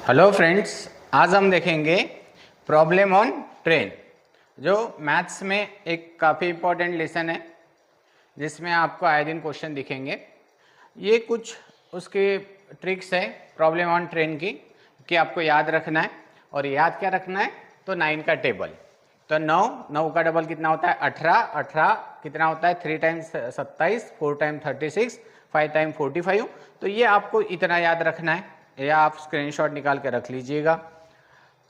Hello friends, आज हम देखेंगे प्रॉब्लम ऑन ट्रेन, जो मैथ्स में एक काफ़ी इम्पोर्टेंट लेसन है जिसमें आपको आए दिन क्वेश्चन दिखेंगे। ये कुछ उसके ट्रिक्स है प्रॉब्लम ऑन ट्रेन की कि आपको याद रखना है। और याद क्या रखना है? तो 9 का टेबल। तो 9 का डबल कितना होता है? 18। 18 कितना होता है? 3 टाइम्स 27, 4 टाइम 36, 5 टाइम 45। तो ये आपको इतना याद रखना है, या आप स्क्रीनशॉट निकाल के रख लीजिएगा।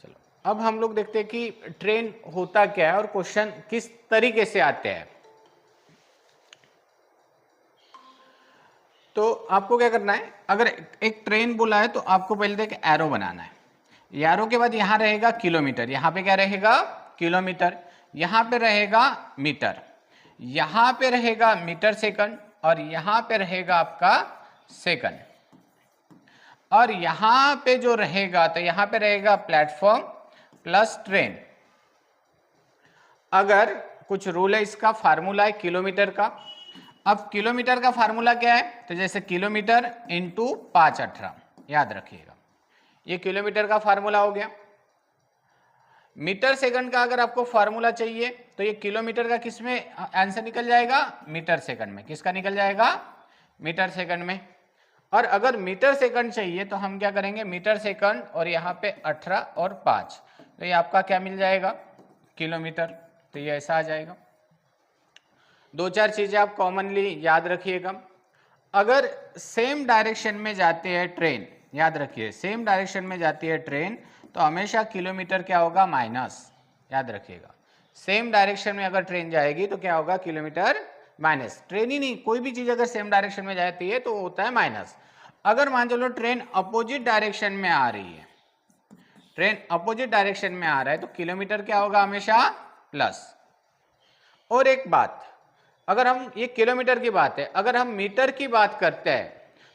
चलो, अब हम लोग देखते हैं कि ट्रेन होता क्या है और क्वेश्चन किस तरीके से आते हैं। तो आपको क्या करना है, अगर एक ट्रेन बोला है तो आपको पहले एक एरो बनाना है। एरो के बाद यहां रहेगा किलोमीटर, यहां पे क्या रहेगा? किलोमीटर। यहां पे रहेगा मीटर, यहां पे रहेगा मीटर सेकंड, और यहां पे रहेगा आपका सेकंड। और यहां पे जो रहेगा, तो यहां पे रहेगा प्लेटफॉर्म प्लस ट्रेन। अगर कुछ रूल है, इसका फार्मूला है किलोमीटर का। अब किलोमीटर का फार्मूला क्या है? तो जैसे किलोमीटर इंटू 518, याद रखिएगा, ये किलोमीटर का फार्मूला हो गया। मीटर सेकंड का अगर आपको फार्मूला चाहिए तो ये किलोमीटर का किस में आंसर निकल जाएगा? मीटर सेकंड में। किसका निकल जाएगा? मीटर सेकंड में। और अगर मीटर सेकंड चाहिए तो हम क्या करेंगे? मीटर सेकंड और यहाँ पे 18 और 5, तो ये आपका क्या मिल जाएगा? किलोमीटर। तो ये ऐसा आ जाएगा। दो चार चीजें आप कॉमनली याद रखिएगा। अगर सेम डायरेक्शन में जाती है ट्रेन, याद रखिए, सेम डायरेक्शन में जाती है ट्रेन तो हमेशा किलोमीटर क्या होगा? माइनस। याद रखिएगा, सेम डायरेक्शन में अगर ट्रेन जाएगी तो क्या होगा? Kilometre minus. ट्रेन ही नहीं, कोई भी चीज अगर सेम डायरेक्शन में जाती है तो होता है माइनस। अगर मान चलो ट्रेन अपोजिट डायरेक्शन में आ रही है, ट्रेन अपोजिट डायरेक्शन में आ रहा है, तो किलोमीटर क्या होगा? हमेशा प्लस। और एक बात, अगर हम, ये किलोमीटर की बात है, अगर हम मीटर की बात करते हैं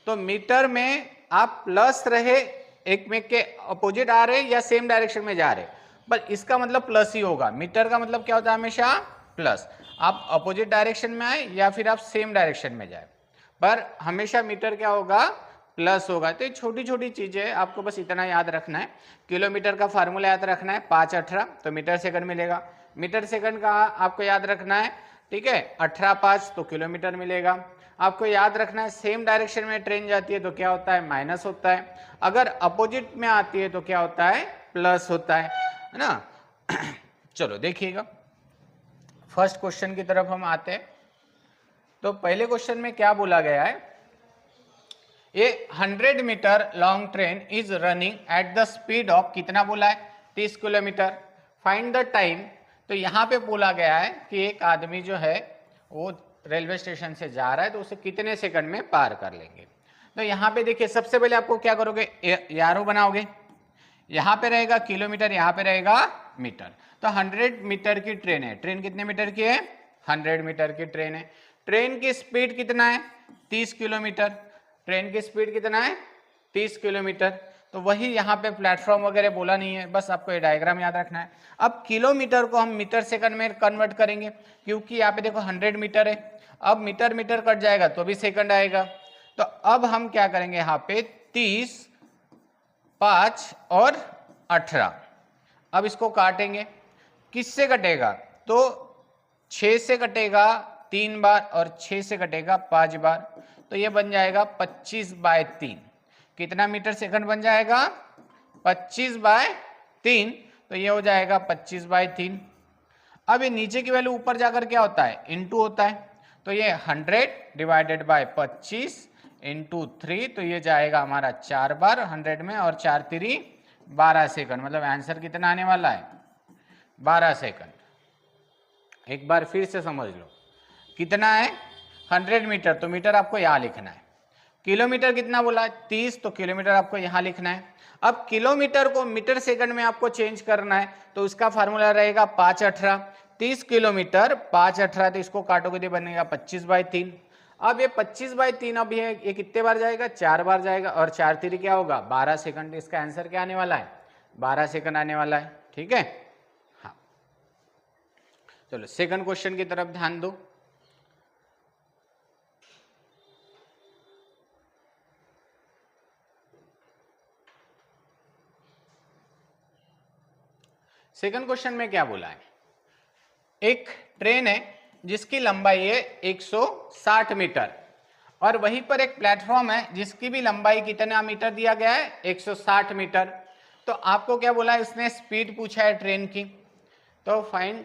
तो मीटर में आप प्लस रहे, एक में के अपोजिट आ रहे या सेम डायरेक्शन में जा रहे, पर इसका मतलब प्लस ही होगा। मीटर का मतलब क्या होता है? हमेशा प्लस। आप अपोजिट डायरेक्शन में आए या फिर आप सेम डायरेक्शन में जाए, पर हमेशा मीटर क्या होगा? प्लस होगा। तो ये छोटी छोटी चीजें आपको बस इतना याद रखना है। किलोमीटर का फार्मूला याद रखना है 518, तो मीटर सेकंड मिलेगा। मीटर सेकंड का आपको याद रखना है, ठीक है, 18 5 तो किलोमीटर मिलेगा। आपको याद रखना है सेम डायरेक्शन में ट्रेन जाती है तो क्या होता है? माइनस होता है। अगर अपोजिट में आती है तो क्या होता है? प्लस होता है ना। चलो देखिएगा, फर्स्ट क्वेश्चन की तरफ हम आते हैं। तो पहले क्वेश्चन में क्या बोला गया है? ये 100 metre long train is running at the speed of, कितना बोला है? 30 किलोमीटर। Find the time. तो यहां पे बोला गया है कि एक आदमी जो है वो रेलवे स्टेशन से जा रहा है तो उसे कितने सेकंड में पार कर लेंगे। तो यहां पे देखिए, सबसे पहले आपको क्या करोगे? यारो बनाओगे। यहां पे रहेगा किलोमीटर, यहां पे रहेगा मीटर। तो 100 मीटर की ट्रेन है। ट्रेन कितने मीटर की है? 100 मीटर की ट्रेन है। ट्रेन की स्पीड कितना है? 30 किलोमीटर। ट्रेन की स्पीड कितना है? 30 किलोमीटर। तो वही यहाँ पे प्लेटफॉर्म वगैरह बोला नहीं है, बस आपको ये डायग्राम याद रखना है। अब किलोमीटर को हम मीटर सेकंड में कन्वर्ट करेंगे, क्योंकि यहाँ पे देखो 100 मीटर है। अब मीटर मीटर कट जाएगा तो भी सेकंड आएगा। तो अब हम क्या करेंगे? यहाँ पे 30, 5 और 18, अब इसको काटेंगे। किससे कटेगा? तो 6 से कटेगा 3 बार और 6 से कटेगा 5 बार, तो ये बन जाएगा 25/3। कितना मीटर सेकंड बन जाएगा? 25/3। तो ये हो जाएगा 25/3। अब ये नीचे की वैल्यू ऊपर जाकर क्या होता है? इनटू होता है। तो ये 100 डिवाइडेड बाय 25 इंटू 3, तो ये जाएगा हमारा 4 बार 100 में, और 4 3 12 सेकंड। मतलब आंसर कितना आने वाला है? 12 सेकंड। एक बार फिर से समझ लो, कितना है? 100 मीटर, तो मीटर आपको यहां लिखना है। किलोमीटर कितना बोला है? 30, तो किलोमीटर आपको यहां लिखना है। अब किलोमीटर को मीटर सेकंड में आपको चेंज करना है, तो उसका फार्मूला रहेगा 518। 30 किलोमीटर 518, तो इसको काटोगे तो बनेगा 25/3। अब ये 25/3, अब ये कितने बार जाएगा? 4 बार जाएगा, और 4 3 क्या होगा? 12 सेकंड। इसका आंसर क्या आने वाला है? 12 सेकंड आने वाला है। ठीक है, हाँ। चलो सेकंड क्वेश्चन की तरफ ध्यान दो। सेकंड क्वेश्चन में क्या बोला है, एक ट्रेन है जिसकी लंबाई है 160 मीटर और वहीं पर एक प्लेटफॉर्म है जिसकी भी लंबाई कितना मीटर दिया गया है, 160 मीटर। तो आपको क्या बोला है, उसने स्पीड पूछा है ट्रेन की, तो फाइंड,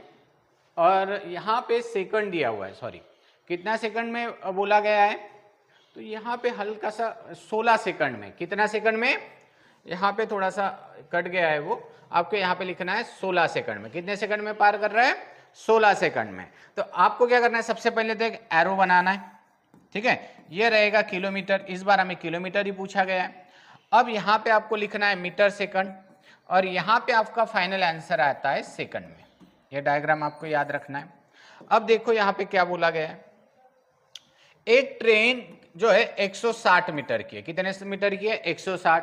और यहाँ पे सेकंड दिया हुआ है, सॉरी कितना सेकंड में बोला गया है, तो यहाँ पे हल्का सा 16 सेकंड में, कितना सेकंड में, यहाँ पे थोड़ा सा कट गया है वो, आपको यहाँ पे लिखना है 16 सेकंड में। कितने सेकंड में पार कर रहा है, 16 सेकंड में। तो आपको क्या करना है, सबसे पहले तो एक एरो बनाना है, ठीक है, ये रहेगा किलोमीटर, इस बार हमें किलोमीटर ही पूछा गया है। अब यहाँ पे आपको लिखना है मीटर सेकंड और यहाँ पे आपका फाइनल आंसर आता है सेकंड में। ये डायग्राम आपको याद रखना है। अब देखो यहाँ पे क्या बोला गया है, एक ट्रेन जो है 160 मीटर की है, कितने मीटर की है, 160।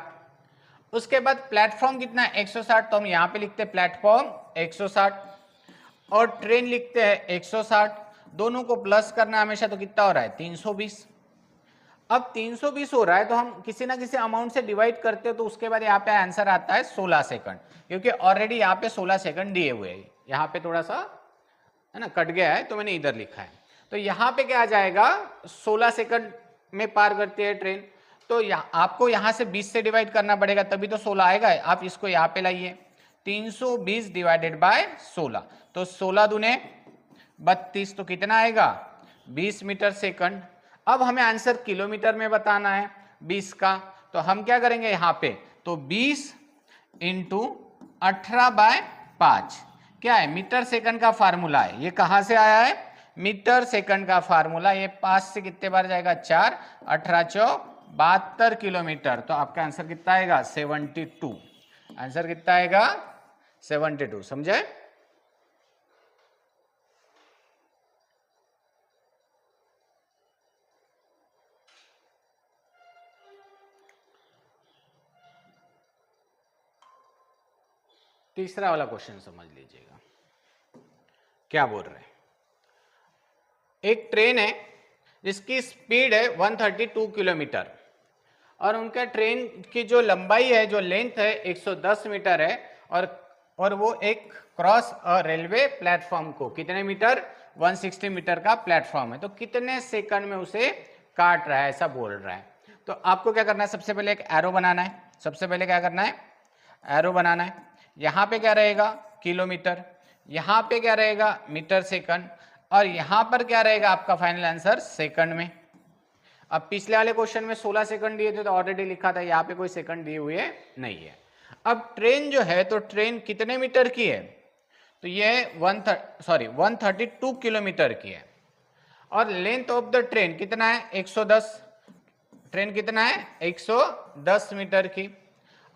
उसके बाद प्लेटफॉर्म कितना है, 160, तो हम यहाँ पे लिखते हैं प्लेटफॉर्म 160 और ट्रेन लिखते हैं 160, दोनों को प्लस करना हमेशा, तो कितना हो रहा है, 320। अब 320 हो रहा है तो हम किसी ना किसी अमाउंट से डिवाइड करते हो, तो उसके बाद यहाँ पे आंसर आता है 16 सेकंड, क्योंकि ऑलरेडी यहाँ पे 16 सेकंड दिए हुए हैं। यहाँ पे थोड़ा सा है ना कट गया है तो मैंने इधर लिखा है, तो यहाँ पे क्या आ जाएगा, 16 सेकंड में पार करती है ट्रेन। तो आपको यहाँ से 20 से डिवाइड करना पड़ेगा तभी तो 16 आएगा। आप इसको यहाँ पे लाइए, 320 डिवाइडेड बाय 16, तो 16 दूने 32, तो कितना आएगा, 20 मीटर सेकंड। अब हमें आंसर किलोमीटर में बताना है 20 का, तो हम क्या करेंगे यहाँ पे, तो 20 इंटू 18/5 क्या है, मीटर सेकंड का फार्मूला है। ये कहां से आया है, मीटर सेकंड का फार्मूला। ये 5 से कितने बार जाएगा, 4, 18 चौ 72 किलोमीटर। तो आपका आंसर कितना आएगा, 72। आंसर कितना आएगा, 72। समझे। तीसरा वाला क्वेश्चन समझ लीजिएगा, क्या बोल रहे हैं। एक ट्रेन है जिसकी स्पीड है 132 किलोमीटर और उनका ट्रेन की जो लंबाई है, जो लेंथ है, 110 मीटर है और वो एक क्रॉस रेलवे प्लेटफॉर्म को कितने मीटर, 160 मीटर का प्लेटफॉर्म है, तो कितने सेकंड में उसे काट रहा है, ऐसा बोल रहा है। तो आपको क्या करना है, सबसे पहले एक एरो बनाना है। सबसे पहले क्या करना है, एरो बनाना है। यहाँ पे क्या रहेगा, किलोमीटर, यहाँ पे क्या रहेगा, मीटर सेकंड, और यहाँ पर क्या रहेगा आपका फाइनल आंसर सेकंड में। अब पिछले वाले क्वेश्चन में 16 सेकंड दिए थे तो ऑलरेडी लिखा था, यहाँ पे कोई सेकंड दिए हुए नहीं है। अब ट्रेन जो है, तो ट्रेन कितने मीटर की है, तो ये 132 किलोमीटर की है और लेंथ ऑफ द ट्रेन कितना है, 110। ट्रेन कितना है, 110 मीटर की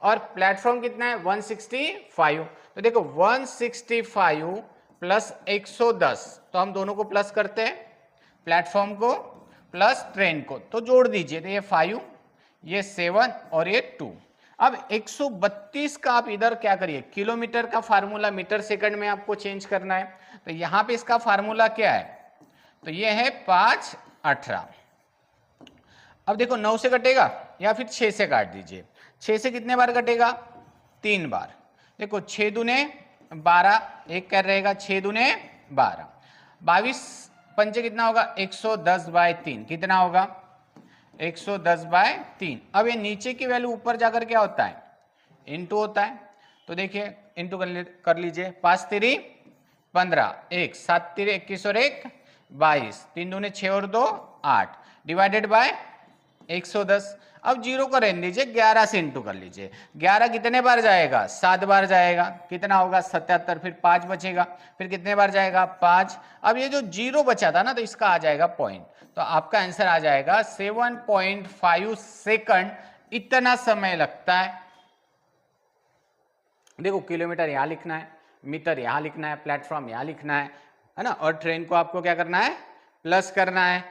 और प्लेटफॉर्म कितना है, 165। तो देखो 165 प्लस 110, तो हम दोनों को प्लस करते हैं, प्लेटफॉर्म को प्लस ट्रेन को, तो जोड़ दीजिए, तो ये 5, ये 7 और ये 2। अब 132 का आप इधर क्या करिए, किलोमीटर का फार्मूला मीटर सेकंड में आपको चेंज करना है, तो यहां पे इसका फार्मूला क्या है, तो ये है 5, 18। अब देखो 9 से कटेगा या फिर 6 से काट दीजिए। 6 से कितने बार कटेगा, 3 बार। देखो 6 दूने 12, एक क्या रहेगा, 6 दूने 12, 22 पंचे कितना होगा, 110/3, कितना होगा, 110/3। अब ये नीचे की वैल्यू ऊपर जाकर क्या होता है, इंटू होता है, तो देखिए इंटू कर लीजिए, 5 3 15, 1 7 3 21 और 1 22, 3 दूने 6 और 2 8, डिवाइडेड बाय 110। अब जीरो को रहने दीजिए, 11 से इंटू कर लीजिए। 11 कितने बार जाएगा, 7 बार जाएगा, कितना होगा 77, फिर 5 बचेगा, फिर कितने बार जाएगा, 5। अब ये जो जीरो बचा था ना, तो इसका आ जाएगा पॉइंट, तो आपका आंसर आ जाएगा 7.5 सेकंड। इतना समय लगता है। देखो किलोमीटर यहां लिखना है, मीटर यहां लिखना है, प्लेटफॉर्म यहां लिखना है ना, और ट्रेन को आपको क्या करना है, प्लस करना है,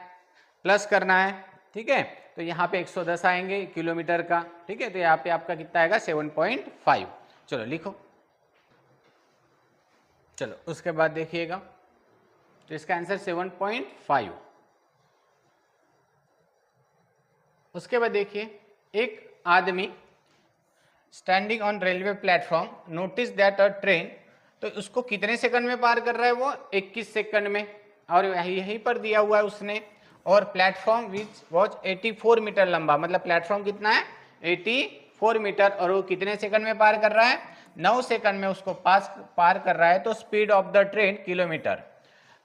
प्लस करना है, ठीक है। तो यहाँ पे 110 आएंगे किलोमीटर का, ठीक है, तो यहाँ पे आपका कितना आएगा, 7.5। चलो लिखो, चलो उसके बाद देखिएगा, तो इसका आंसर 7.5। उसके बाद देखिए, एक आदमी standing on railway platform notice that a train, तो उसको कितने सेकंड में पार कर रहा है वो 21 सेकंड में, और यहीं पर दिया हुआ है उसने। और प्लेटफॉर्म विच वॉज 84 मीटर लंबा, मतलब प्लेटफॉर्म कितना है 84 मीटर, और वो कितने सेकंड में पार कर रहा है 9 सेकंड में उसको पार कर रहा है। तो speed of the train kilometre.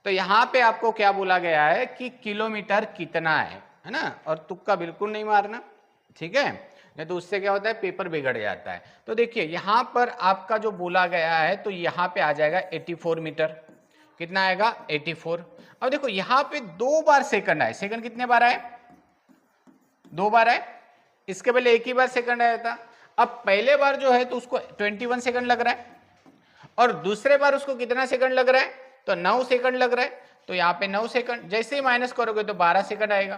तो यहाँ पे आपको क्या बोला गया है कि किलोमीटर कितना है ना, और तुक्का बिल्कुल नहीं मारना, ठीक है, नहीं तो उससे क्या होता है पेपर बिगड़ जाता है। तो देखिए यहाँ पर आपका जो बोला गया है तो यहाँ पे आ जाएगा 84 मीटर, कितना आएगा 84। अब देखो यहाँ पे 2 बार सेकंड आए, सेकंड कितने बार आए 2 बार आए, इसके पहले एक ही बार सेकंड आया था। अब पहले बार जो है तो उसको 21 सेकंड लग रहा है, और दूसरे बार उसको कितना सेकंड लग रहा है तो 9 सेकंड लग रहा है। तो यहाँ पे 9 सेकंड, जैसे ही माइनस करोगे तो 12 सेकंड आएगा।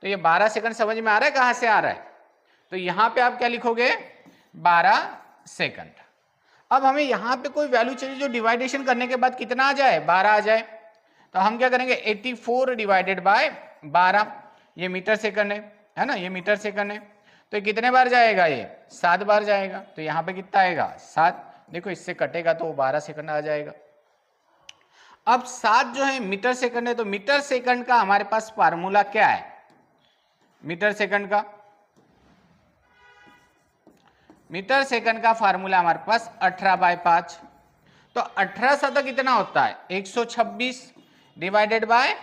तो ये 12 सेकंड समझ में आ रहा है कहां से आ रहा है, तो यहाँ पे आप क्या लिखोगे 12 सेकंड। अब हमें यहाँ पे कोई वैल्यू चाहिए जो डिवाइडेशन करने के बाद कितना आ जाए 12 आ जाए। तो हम क्या करेंगे 84 डिवाइडेड बाय 12, ये मीटर सेकंड है ना, ये मीटर सेकंड है। तो ये कितने बार जाएगा ये 7 बार जाएगा। तो यहाँ पे कितना आएगा 7, देखो इससे कटेगा तो 12 सेकंड आ जाएगा। अब 7 जो है मीटर सेकंड है, तो मीटर सेकंड का हमारे पास फार्मूला क्या है, मीटर सेकंड का, मीटर सेकंड का फार्मूला हमारे पास 18/5। तो 18 शतक कितना होता है 126 डिवाइडेड बाय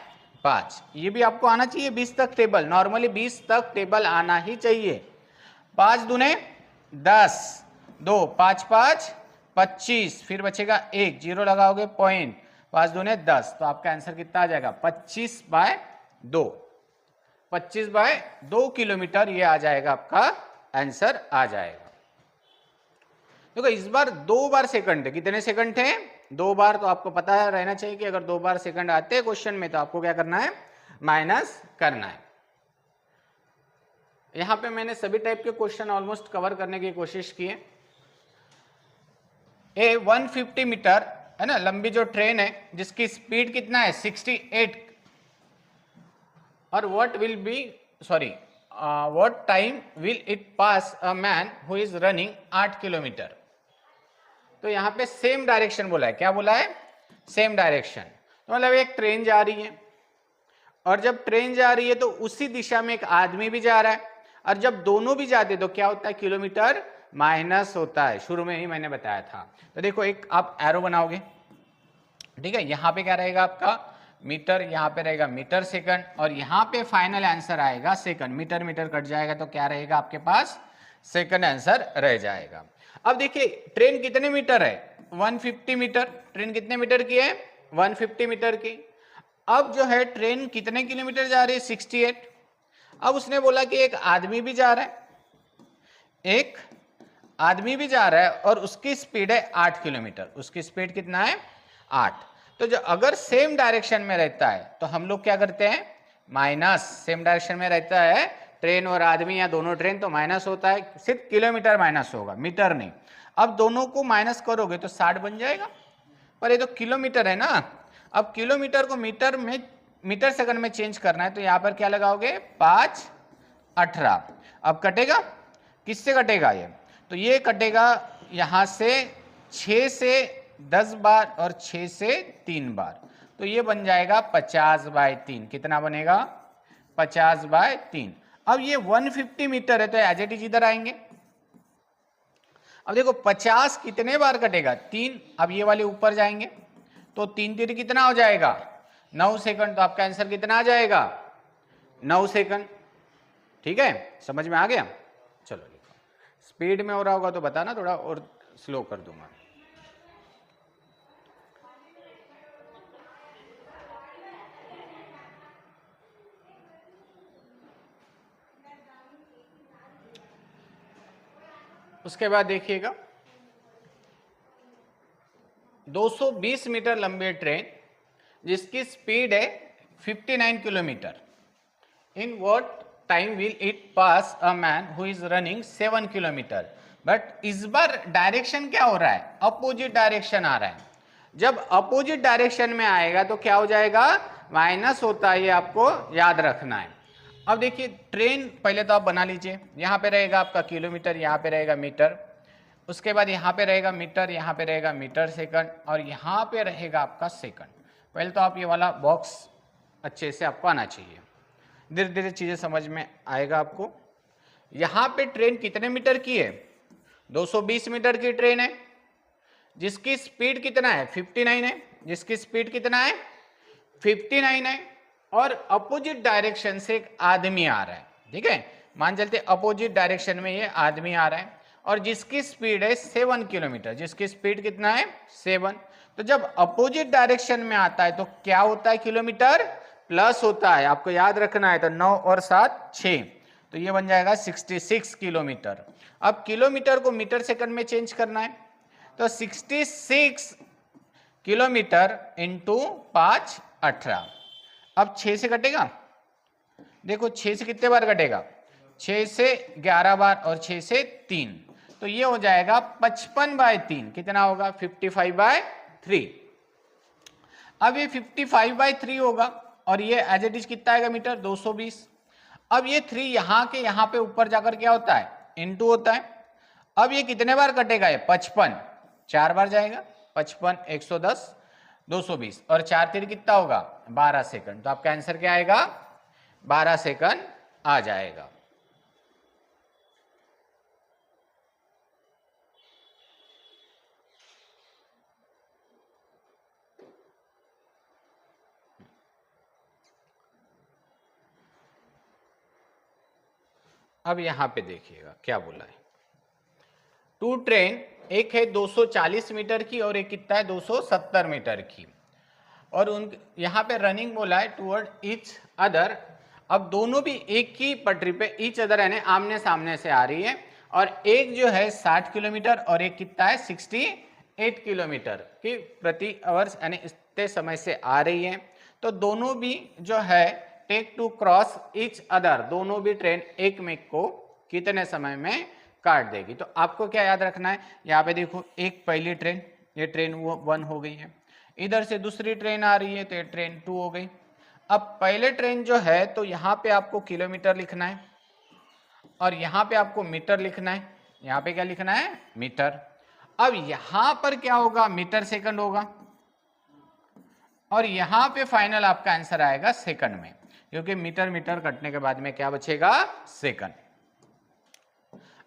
5। ये भी आपको आना चाहिए 20 तक टेबल, नॉर्मली 20 तक टेबल आना ही चाहिए। 5 दूने 10, 2 5 5 25, फिर बचेगा 1, 0 लगाओगे पॉइंट, 5 दूने 10, तो आपका आंसर कितना आ जाएगा 25/2, 25/2 किलोमीटर ये आ जाएगा, आपका आंसर आ जाएगा। देखो इस बार 2 बार सेकंड थे, कितने सेकंड थे 2 बार। तो आपको पता रहना चाहिए कि अगर 2 बार सेकंड आते हैं क्वेश्चन में तो आपको क्या करना है माइनस करना है। यहां पे मैंने सभी टाइप के क्वेश्चन ऑलमोस्ट कवर करने की कोशिश की है। 150 मीटर है ना लंबी जो ट्रेन है जिसकी स्पीड कितना है 68, और what time will it pass a man who is running 8 kilometre. तो यहाँ पे सेम डायरेक्शन बोला है, क्या बोला है सेम डायरेक्शन। तो मतलब एक ट्रेन जा रही है, और जब ट्रेन जा रही है तो उसी दिशा में एक आदमी भी जा रहा है, और जब दोनों भी जाते तो क्या होता है किलोमीटर माइनस होता है, शुरू में ही मैंने बताया था। तो देखो एक आप एरो बनाओगे, ठीक है, यहाँ पे क्या रहेगा आपका मीटर, यहाँ पे रहेगा मीटर सेकंड, और यहाँ पे फाइनल आंसर आएगा सेकंड, मीटर मीटर कट जाएगा तो क्या रहेगा आपके पास सेकंड आंसर रह जाएगा। अब देखिए ट्रेन कितने मीटर है 150 मीटर, ट्रेन कितने मीटर की है 150 मीटर की। अब जो है ट्रेन कितने किलोमीटर जा रही है 68। अब उसने बोला कि एक आदमी भी जा रहा है, एक आदमी भी जा रहा है, और उसकी स्पीड है 8 किलोमीटर, उसकी स्पीड कितना है 8। तो जो अगर सेम डायरेक्शन में रहता है तो हम लोग क्या करते हैं माइनस, सेम डायरेक्शन में रहता है ट्रेन और आदमी या दोनों ट्रेन तो माइनस होता है, सिर्फ किलोमीटर माइनस होगा मीटर नहीं। अब दोनों को माइनस करोगे तो 60 बन जाएगा, पर ये तो किलोमीटर है ना। अब किलोमीटर को मीटर में मीटर सेकंड में चेंज करना है, तो यहाँ पर क्या लगाओगे 5 18। अब कटेगा, किससे कटेगा ये, तो ये कटेगा यहाँ से 6 से 10 बार और 6 से 3 बार, तो ये बन जाएगा 50/3। कितना बनेगा 50/3। अब ये 150 मीटर है तो एज इट इज इधर आएंगे। अब देखो 50 कितने बार कटेगा 3, अब ये वाले ऊपर जाएंगे तो 3 3 कितना हो जाएगा 9 सेकंड। तो आपका आंसर कितना आ जाएगा 9 सेकंड। ठीक है, समझ में आ गया। चलो लिखो, स्पीड में हो रहा होगा तो बताना, थोड़ा और स्लो कर दूंगा। उसके बाद देखिएगा 220 मीटर लंबी ट्रेन जिसकी स्पीड है 59 kilometre, in what time will it pass a man who is running 7 kilometre. But इस बार डायरेक्शन क्या हो रहा है, अपोजिट डायरेक्शन आ रहा है। जब अपोजिट डायरेक्शन में आएगा तो क्या हो जाएगा माइनस होता है, ये आपको याद रखना है। अब देखिए ट्रेन पहले तो आप बना लीजिए, यहाँ पे रहेगा आपका किलोमीटर, यहाँ पे रहेगा मीटर। उसके बाद यहाँ पे रहेगा मीटर, यहाँ पे रहेगा मीटर सेकंड, और यहाँ पे रहेगा आपका सेकंड। पहले तो आप ये वाला बॉक्स अच्छे से आपको आना चाहिए, धीरे धीरे चीज़ें समझ में आएगा आपको। यहाँ पे ट्रेन कितने मीटर की है? 220 मीटर की ट्रेन है, जिसकी स्पीड कितना है? 59 है। जिसकी स्पीड कितना है? 59 है। और अपोजिट डायरेक्शन से एक आदमी आ रहा है, ठीक है, मान चलते अपोजिट डायरेक्शन में ये आदमी आ रहा है, और जिसकी स्पीड है 7 किलोमीटर। जिसकी स्पीड कितना है? 7। तो जब अपोजिट डायरेक्शन में आता है तो क्या होता है? किलोमीटर प्लस होता है। आपको याद रखना है। तो 9 और 7 6, तो ये बन जाएगा 66 किलोमीटर। अब किलोमीटर को मीटर सेकंड में चेंज करना है, तो 66 किलोमीटर इंटू 5 18। अब 6 से कटेगा, देखो 6 से कितने बार कटेगा? 6 से 11 बार, और 6 से 3, तो ये हो जाएगा 55/3। कितना होगा? 55/3। अब ये 55/3 होगा, और ये एज इट इज कितना आएगा मीटर? 220। अब ये 3 यहाँ के यहाँ पे ऊपर जाकर क्या होता है? इनटू होता है। अब ये कितने बार कटेगा? ये 55 4 बार जाएगा। 55 110 220, और 4 3 कितना होगा? 12 सेकंड। तो आपका आंसर क्या आएगा? 12 सेकंड आ जाएगा। अब यहां पे देखिएगा क्या बोला है। 2 ट्रेन, एक है 240 मीटर की और एक कितना है? 270 मीटर की, और उन यहाँ पे रनिंग बोला है टुवर्ड ईच अदर। अब दोनों भी एक ही पटरी पे, ईच अदर यानी आमने सामने से आ रही है, और एक जो है 60 किलोमीटर और एक कितना है? 68 किलोमीटर की प्रति आवर्स यानी इतने समय से आ रही है। तो दोनों भी जो है take to cross each other, दोनों भी ट्रेन एक में को कितने समय में काट देगी। तो आपको क्या याद रखना है? यहाँ पे देखो, एक पहली ट्रेन, ये ट्रेन 1 हो गई है, इधर से दूसरी ट्रेन आ रही है तो ये ट्रेन 2 हो गई। अब पहले ट्रेन जो है तो यहाँ पे आपको किलोमीटर लिखना है, और यहाँ पे आपको मीटर लिखना है। यहाँ पे क्या लिखना है? मीटर। अब यहाँ पर क्या होगा? मीटर सेकंड होगा, और यहाँ पे फाइनल आपका आंसर आएगा सेकंड में, क्योंकि मीटर मीटर कटने के बाद में क्या बचेगा? सेकंड।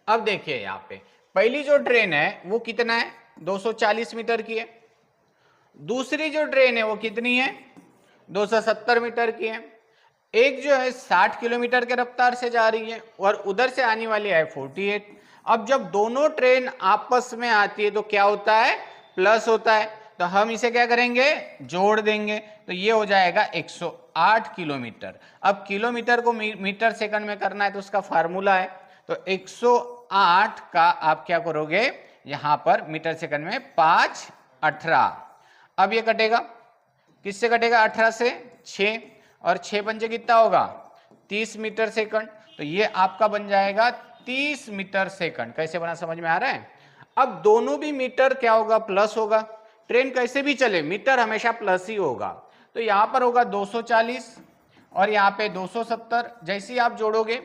अब देखिए यहाँ पे पहली जो ट्रेन है वो कितना है? 240 मीटर की है। दूसरी जो ट्रेन है वो कितनी है? 270 मीटर की है। एक जो है 60 किलोमीटर के रफ्तार से जा रही है, और उधर से आने वाली है 48। अब जब दोनों ट्रेन आपस में आती है तो क्या होता है? प्लस होता है। तो हम इसे क्या करेंगे? जोड़ देंगे, तो ये हो जाएगा 108 किलोमीटर। अब किलोमीटर को मीटर सेकंड में करना है तो उसका फार्मूला है, तो 108 का आप क्या करोगे? यहां पर मीटर सेकंड में 5 18। अब ये कटेगा, किससे कटेगा? 18 से 6, और 6 पंजे कितना होगा? 30 मीटर सेकंड। तो ये आपका बन जाएगा 30 मीटर सेकंड। कैसे बना समझ में आ रहा है? अब दोनों भी मीटर क्या होगा? प्लस होगा। ट्रेन कैसे भी चले मीटर हमेशा प्लस ही होगा। तो यहां पर होगा 240 और यहाँ पे 270। जैसे ही आप जोड़ोगे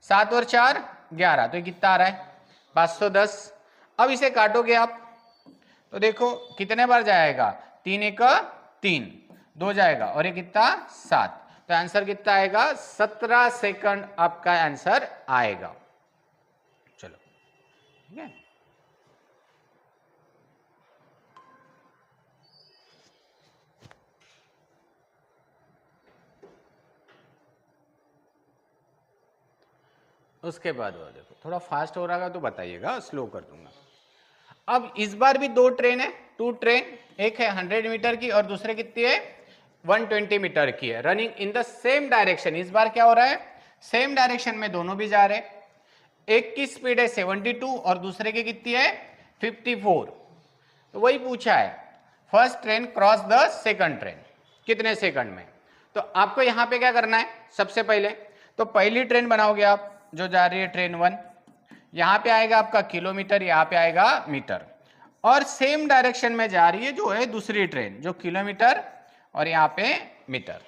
7 और 4 11, तो ये कितना आ रहा है? 510। अब इसे काटोगे आप तो देखो कितने बार जाएगा? 3 1 3, 2 जाएगा, और ये कितना? 7। तो आंसर कितना आएगा? 17 सेकंड आपका आंसर आएगा। चलो ठीक है। उसके बाद वो देखो थोड़ा फास्ट हो रहा है तो बताइएगा, स्लो कर दूंगा। अब इस बार भी 2 ट्रेन है, 2 ट्रेन, एक है 100 मीटर की और दूसरे कितनी है? 120 मीटर की है, running in the same direction. इस बार क्या हो रहा है? सेम डायरेक्शन में दोनों भी जा रहे हैं। एक की स्पीड है 72 और दूसरे की कितनी है? 54। तो वही पूछा है, first train cross the second train, कितने सेकंड में। तो आपको यहां पे क्या करना है? सबसे पहले तो पहली ट्रेन बनाओगे आप जो जा रही है ट्रेन 1, यहां पे आएगा आपका किलोमीटर, यहां पे आएगा मीटर, और सेम डायरेक्शन में जा रही है जो है दूसरी ट्रेन जो किलोमीटर और यहां पे मीटर।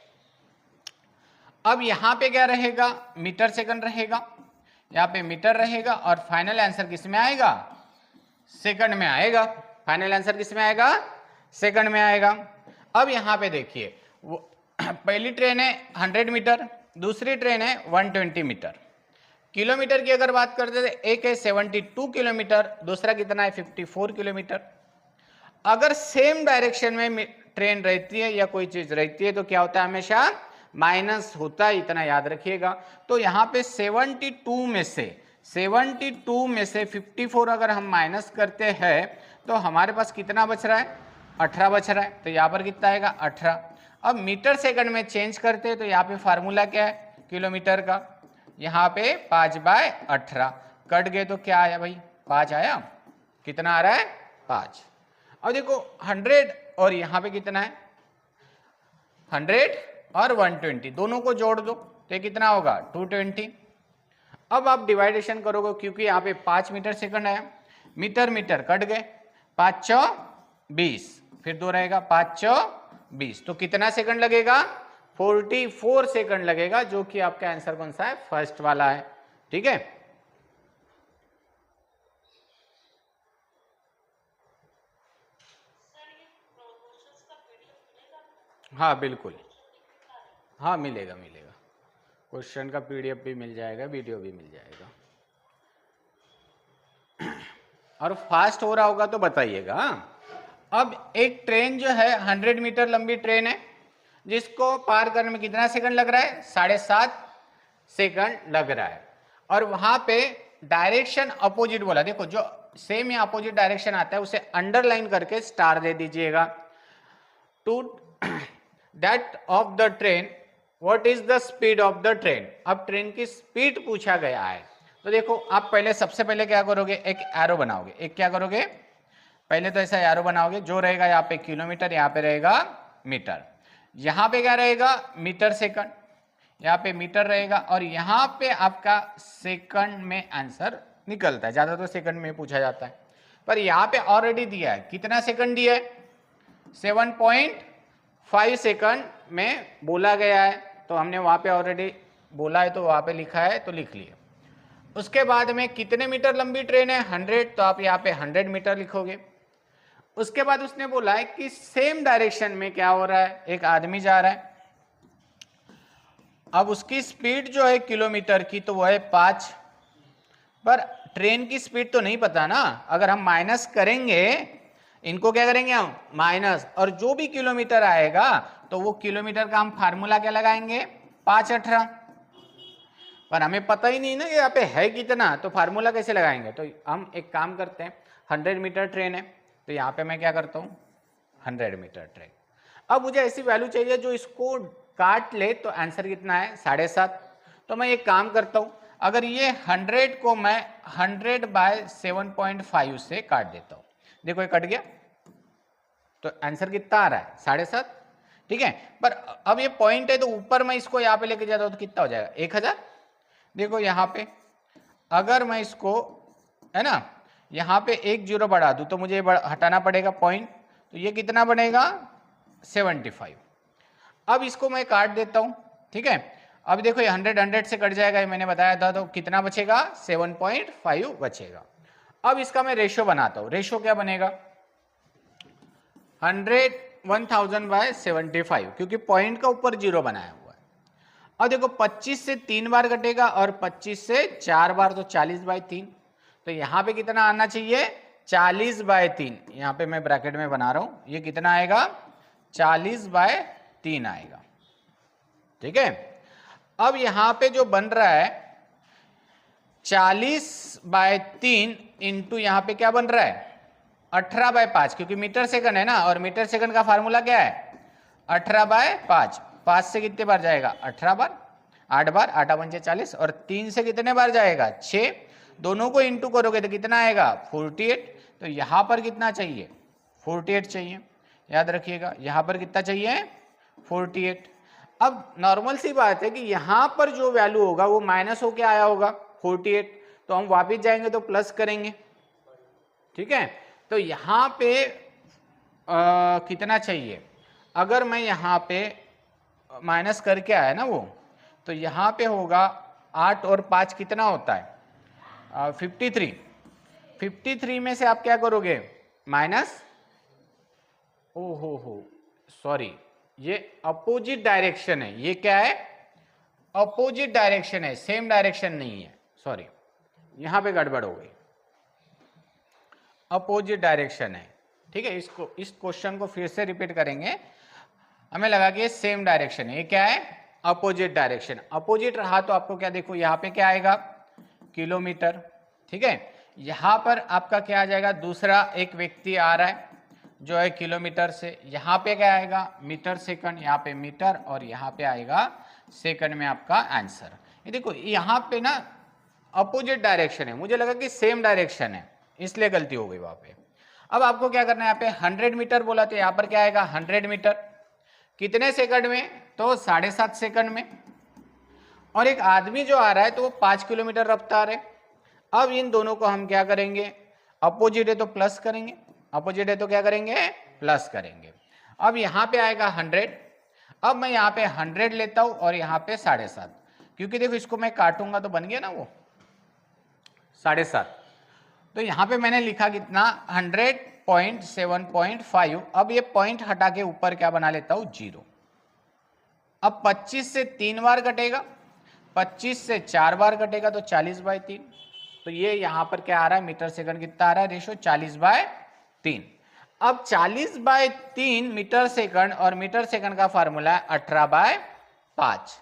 अब यहां पे क्या रहेगा? मीटर सेकंड रहेगा, यहां पे मीटर रहेगा, और फाइनल आंसर किस में आएगा? सेकंड में आएगा। फाइनल आंसर किस में आएगा? सेकंड में आएगा। अब यहाँ पे देखिए पहली ट्रेन है 100 मीटर, दूसरी ट्रेन है 120 मीटर। किलोमीटर की अगर बात करते हैं एक है 72 किलोमीटर, दूसरा कितना है 54 किलोमीटर। अगर सेम डायरेक्शन में ट्रेन रहती है या कोई चीज रहती है तो क्या होता है? हमेशा माइनस होता है, इतना याद रखिएगा। तो यहाँ पे 72 में से 54 अगर हम माइनस करते हैं तो हमारे पास कितना बच रहा है? 18 बच रहा है। तो यहाँ पर कितना आएगा? 18। अब मीटर सेकंड में चेंज करते हैं तो यहाँ पे फार्मूला क्या है किलोमीटर का? यहाँ पे 5/18 कट गए तो क्या आया भाई? 5 आया। कितना आ रहा है? 5। अब देखो 100 और यहाँ पे कितना है? 100 और 120 दोनों को जोड़ दो तो कितना होगा? 220। अब आप डिवाइडेशन करोगे क्योंकि यहाँ पे 5 मीटर सेकंड आया, मीटर मीटर कट गए, 5 चौ 20, फिर 2 रहेगा, 5 चौ 20। तो कितना सेकंड लगेगा? 44 सेकंड लगेगा, जो कि आपका आंसर कौन सा है? फर्स्ट वाला है। ठीक है। हाँ बिल्कुल, हाँ मिलेगा मिलेगा। क्वेश्चन का पीडीएफ भी मिल जाएगा, वीडियो भी मिल जाएगा। और फास्ट हो रहा होगा तो बताइएगा। अब एक ट्रेन जो है 100 मीटर लंबी ट्रेन है, जिसको पार करने में कितना सेकंड लग रहा है? 7.5 सेकंड लग रहा है। और वहां पे डायरेक्शन अपोजिट बोला। देखो जो सेम या अपोजिट डायरेक्शन आता है उसे अंडरलाइन करके स्टार दे दीजिएगा। To that of the train what is the speed of the train. अब ट्रेन की स्पीड पूछा गया है तो देखो आप पहले सबसे पहले क्या करोगे? एक एरो बनाओगे। एक क्या करोगे? पहले तो ऐसा एरो बनाओगे, जो रहेगा यहाँ पे किलोमीटर, यहाँ पे रहेगा मीटर, यहाँ पे क्या रहेगा? मीटर सेकंड, यहाँ पे मीटर रहेगा, और यहाँ पे आपका सेकंड में आंसर निकलता है। ज्यादा तो सेकंड में पूछा जाता है, पर यहाँ पे ऑलरेडी दिया है। कितना सेकंड दिया है? 7.5 सेकंड में बोला गया है, तो हमने वहां पे ऑलरेडी बोला है तो वहां पे लिखा है तो लिख लिया। उसके बाद में कितने मीटर लंबी ट्रेन है? 100, तो आप यहाँ पे 100 मीटर लिखोगे। उसके बाद उसने बोला है कि सेम डायरेक्शन में क्या हो रहा है? एक आदमी जा रहा है। अब उसकी स्पीड जो है किलोमीटर की तो वो है 5, पर ट्रेन की स्पीड तो नहीं पता ना। अगर हम माइनस करेंगे, इनको क्या करेंगे हम? माइनस, और जो भी किलोमीटर आएगा तो वो किलोमीटर का हम फार्मूला क्या लगाएंगे? 5/18। पर हमें पता ही नहीं ना यहाँ पे है कितना, तो फार्मूला कैसे लगाएंगे? तो हम एक काम करते हैं, 100 मीटर ट्रेन है तो यहाँ पे मैं क्या करता हूँ? 100 मीटर ट्रेन। अब मुझे ऐसी वैल्यू चाहिए जो इसको काट ले, तो आंसर कितना है? 7.5। तो मैं एक काम करता हूँ, अगर ये 100 को मैं 100/7.5 से काट देता हूँ, देखो ये कट गया, तो आंसर कितना आ रहा है? 7.5। ठीक है। पर अब ये पॉइंट है तो ऊपर मैं इसको यहाँ पे लेके जाता हूँ तो कितना हो जाएगा? 1000। देखो यहाँ पे अगर मैं इसको, है ना, यहाँ पे 1 0 बढ़ा दूं तो मुझे हटाना पड़ेगा पॉइंट, तो ये कितना बनेगा? 75। अब इसको मैं काट देता हूँ। ठीक है। अब देखो ये 100 से कट जाएगा, ये मैंने बताया था, तो कितना बचेगा? 7.5 बचेगा। अब इसका मैं रेशियो बनाता हूँ। रेशियो क्या बनेगा? 1000/75, क्योंकि पॉइंट का ऊपर 0 बनाया हुआ है। अब देखो 25 से 3 बार कटेगा और 25 से 4 बार, तो 40/3। तो यहाँ पे कितना आना चाहिए? 40/3। यहाँ पे मैं ब्रैकेट में बना रहा हूँ, ये कितना आएगा? 40/3 आएगा। ठीक है। अब यहाँ पे जो बन रहा है 40/3 इंटू यहाँ पे क्या बन रहा है? 18/5, क्योंकि मीटर सेकंड है ना, और मीटर सेकंड का फार्मूला क्या है? 18/5। 5 से कितने बार जाएगा? 18 बार। 8 बार, 8 पंचे 40, और 3 से कितने बार जाएगा? 6। दोनों को इंटू करोगे तो कितना आएगा? 48। तो यहाँ पर कितना चाहिए? 48 चाहिए। याद रखिएगा, यहाँ पर कितना चाहिए? 48। अब नॉर्मल सी बात है कि यहाँ पर जो वैल्यू होगा वो माइनस होके आया होगा 48, तो हम वापिस जाएंगे तो प्लस करेंगे। ठीक है। तो यहाँ पे कितना चाहिए? अगर मैं यहाँ पे माइनस करके आया ना वो, तो यहाँ पे होगा 8 और 5 कितना होता है? 53। 53 में से आप क्या करोगे माइनस, हो सॉरी, ये अपोजिट डायरेक्शन है, ये क्या है अपोजिट डायरेक्शन है, सेम डायरेक्शन नहीं है, सॉरी यहां पे गड़बड़ हो गई, अपोजिट डायरेक्शन है। ठीक है, इसको इस क्वेश्चन को फिर से रिपीट करेंगे, हमें लगा कि ये सेम डायरेक्शन है, ये क्या है अपोजिट डायरेक्शन। अपोजिट रहा तो आपको क्या देखो यहाँ पे क्या आएगा किलोमीटर, ठीक है, यहां पर आपका क्या आ जाएगा, दूसरा एक व्यक्ति आ रहा है जो है किलोमीटर से, यहाँ पे क्या आएगा मीटर सेकंड, यहाँ पे मीटर और यहाँ पे आएगा सेकंड में आपका आंसर। ये देखो यहाँ पे ना अपोजिट डायरेक्शन है, मुझे लगा कि सेम डायरेक्शन है इसलिए गलती हो गई वहां पे। अब आपको क्या करना है, यहाँ पे 100 मीटर बोला तो यहाँ पर क्या आएगा 100 मीटर, कितने सेकंड में, तो 7.5 सेकंड में। और एक आदमी जो आ रहा है तो वो 5 किलोमीटर रफ्तार है। अब इन दोनों को हम क्या करेंगे, अपोजिट है तो प्लस करेंगे, अपोजिट है तो क्या करेंगे प्लस करेंगे। अब यहाँ पे आएगा 100, अब मैं यहाँ पे 100 लेता हूं और यहाँ पे 7.5, क्योंकि देखो इसको मैं काटूंगा तो बन गया ना वो 7.5, तो यहाँ पे मैंने लिखा कितना 100.7.5। अब ये पॉइंट हटा के ऊपर क्या बना लेता हूं 0। अब 25 से 3 बार कटेगा, 25 से 4 बार कटेगा तो 40/3, तो ये यहाँ पर क्या आ रहा है मीटर सेकंड कितना आ रहा है रेशो 40/3। अब 40/3 मीटर सेकंड और मीटर सेकंड का फार्मूला है 18/5।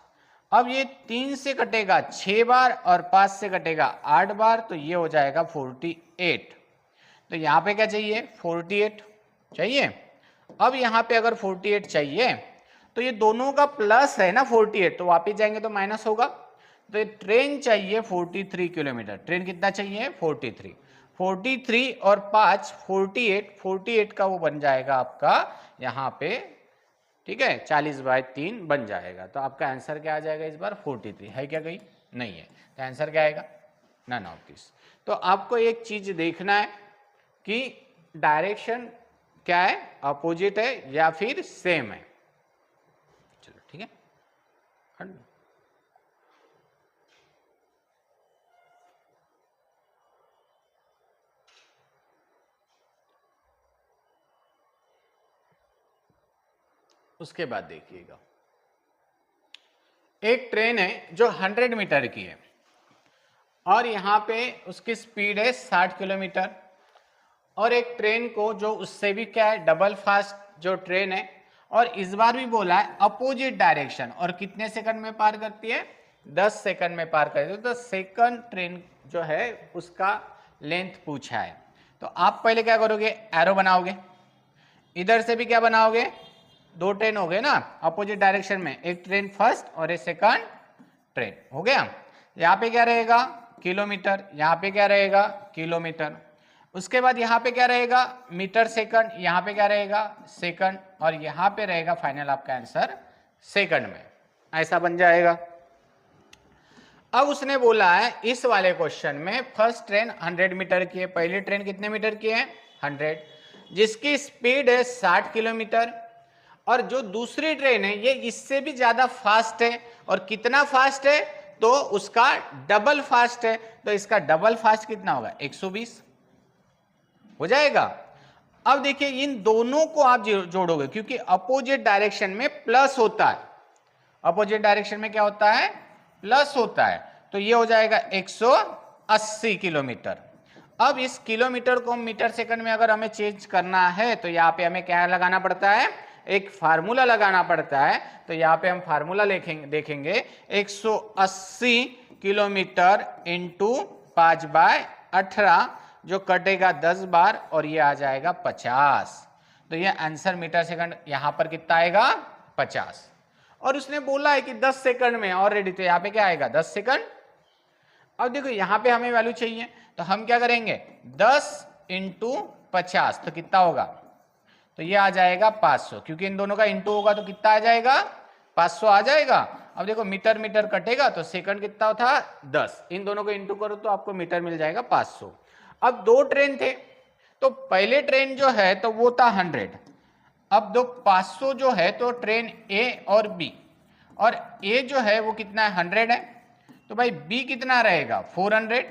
अब ये 3 से कटेगा 6 बार और 5 से कटेगा 8 बार, तो ये हो जाएगा 48। तो यहाँ पे क्या चाहिए 48 चाहिए। अब यहाँ पे अगर 48 चाहिए तो ये दोनों का प्लस है ना 48, तो वापिस जाएंगे तो माइनस होगा। तो ये ट्रेन चाहिए 43 किलोमीटर, ट्रेन कितना चाहिए 43, 43 और 5 48 का वो बन जाएगा आपका यहाँ पे, ठीक है 40/3 बन जाएगा। तो आपका आंसर क्या आ जाएगा इस बार 43 है क्या, कहीं नहीं है, तो आंसर क्या आएगा नन ऑफ दिस। तो आपको एक चीज देखना है कि डायरेक्शन क्या है, अपोजिट है या फिर सेम है। चलो ठीक है, उसके बाद देखिएगा एक ट्रेन है जो 100 मीटर की है और यहाँ पे उसकी स्पीड है 60 किलोमीटर, और एक ट्रेन को जो उससे भी क्या है डबल फास्ट जो ट्रेन है, और इस बार भी बोला है अपोजिट डायरेक्शन, और कितने सेकंड में पार करती है 10 सेकंड में पार करती है। तो सेकंड ट्रेन जो है उसका लेंथ पूछा है, तो आप पहले क्या करोगे एरो बनाओगे, इधर से भी क्या बनाओगे 2 ट्रेन हो गए ना अपोजिट डायरेक्शन में, एक ट्रेन फर्स्ट और एक सेकंड ट्रेन हो गया। यहाँ पे क्या रहेगा किलोमीटर, यहाँ पे क्या रहेगा किलोमीटर, उसके बाद यहाँ पे क्या रहेगा मीटर सेकंड, यहाँ पे क्या रहेगा सेकंड, और यहाँ पे रहेगा फाइनल आपका आंसर सेकंड में, ऐसा बन जाएगा। अब उसने बोला है इस वाले क्वेश्चन में फर्स्ट ट्रेन 100 मीटर की है, पहली ट्रेन कितने मीटर की है 100, जिसकी स्पीड है 60 किलोमीटर, और जो दूसरी ट्रेन है ये इससे भी ज्यादा फास्ट है, और कितना फास्ट है तो उसका डबल फास्ट है, तो इसका डबल फास्ट कितना होगा 120 हो जाएगा। अब देखिए इन दोनों को आप जोड़ोगे क्योंकि अपोजिट डायरेक्शन में प्लस होता है, अपोजिट डायरेक्शन में क्या होता है प्लस होता है, तो ये हो जाएगा 180 किलोमीटर। अब इस किलोमीटर को मीटर सेकंड में अगर हमें चेंज करना है तो यहाँ पे हमें क्या लगाना पड़ता है एक फार्मूला लगाना पड़ता है, तो यहाँ पे हम फार्मूला देखेंगे 180 किलोमीटर इंटू 5/18 जो कटेगा 10 बार और ये आ जाएगा 50, तो ये आंसर मीटर सेकंड यहाँ पर कितना आएगा 50। और उसने बोला है कि 10 सेकंड में ऑलरेडी, तो यहाँ पे क्या आएगा 10 सेकंड। अब देखो यहाँ पे हमें वैल्यू चाहिए तो हम क्या करेंगे 10 इंटू 50 तो कितना होगा, तो ये आ जाएगा 500, क्योंकि इन दोनों का इंटू होगा तो कितना आ जाएगा 500 आ जाएगा। अब देखो मीटर मीटर कटेगा तो सेकंड कितना था 10, इन दोनों को इंटू करो तो आपको मीटर मिल जाएगा 500। अब 2 ट्रेन थे तो पहले ट्रेन जो है तो वो था 100, अब 500 जो है तो ट्रेन ए और बी, और ए जो है वो कितना है 100 है, तो भाई बी कितना रहेगा 400,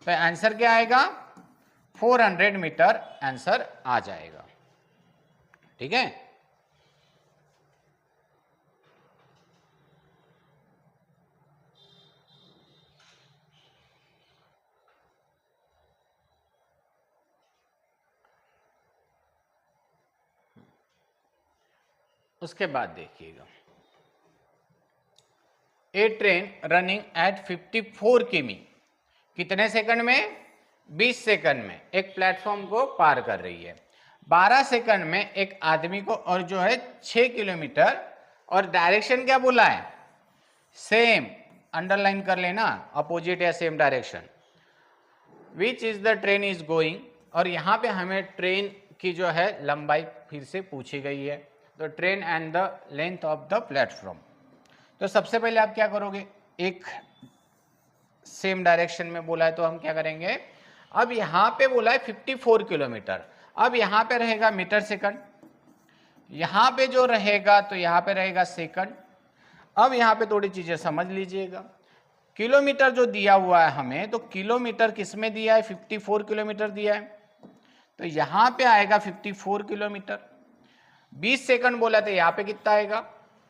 तो आंसर क्या आएगा 400 मीटर आंसर आ जाएगा। ठीक है, उसके बाद देखिएगा, ए ट्रेन रनिंग एट 54 किमी, कितने सेकंड में? 20 सेकंड में एक प्लेटफॉर्म को पार कर रही है। 12 सेकंड में एक आदमी को, और जो है 6 किलोमीटर, और डायरेक्शन क्या बोला है? सेम, अंडरलाइन कर लेना, अपोजिट या same direction. Which is the train is going, और यहाँ पे हमें ट्रेन की जो है लंबाई फिर से पूछी गई है, तो train and the length of the platform. तो सबसे पहले आप क्या करोगे, एक सेम डायरेक्शन में बोला है तो हम क्या करेंगे, अब यहाँ पे बोला है 54 किलोमीटर, अब यहाँ पे रहेगा मीटर सेकंड, यहाँ पे जो रहेगा तो यहाँ पे रहेगा सेकंड। अब यहाँ पे थोड़ी चीजें समझ लीजिएगा, किलोमीटर जो दिया हुआ है हमें, तो किलोमीटर किसमें दिया है? 54 किलोमीटर दिया है, तो यहाँ पे आएगा 54 किलोमीटर। 20 सेकंड बोला था, यहाँ पे कितना आएगा?